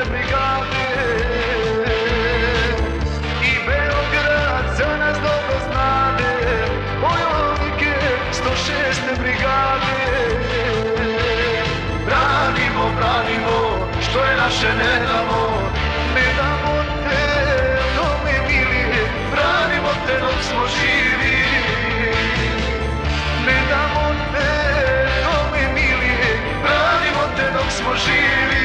brigade i Beograd za nas dobro znade, bojovnike 106. brigade. Branimo, branimo, što je naše ne damo, ne damo te, dome mili, branimo te dok smo živi. Ne damo te, dome mili, branimo te dok smo živi.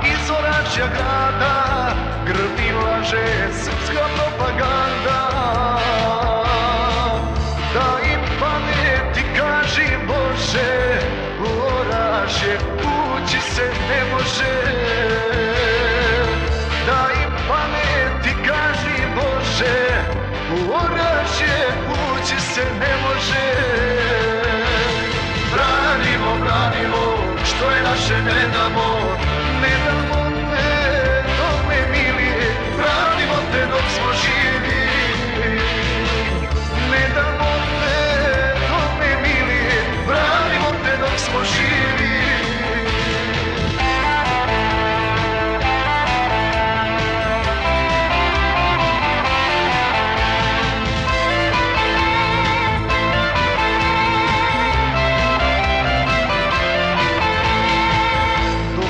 Iz oračja grada grdi laže srpska propaganda. Da im pameti kaži Bože, u oražje ući se ne može. Da im pameti kaži Bože, u oražje ući se ne može. Branimo, branimo, što je naše ne damo, ne damo te, dome mili, branimo te dok smo živi. Ne damo te, dome mili, branimo te dok smo živi.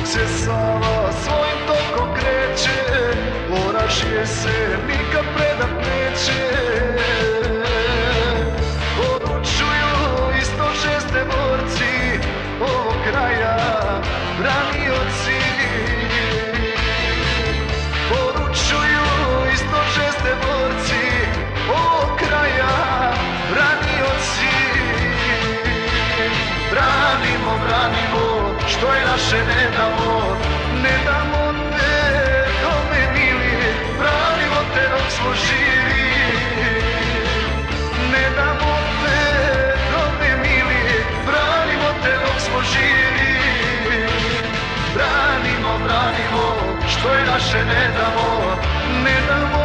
Se Sava svojim tokom kreće, oražje se nikad predat neće. Poručuju i 106. borci ovog kraja, branioci. Poručuju i 106. borci ovog kraja, branioci. Branimo, branimo, što je naše ne damo, ne damo te, dome mili, branimo te dok smo živi. Ne damo te, dome mili, branimo te dok smo živi. Branimo, branimo, što je naše ne damo, ne damo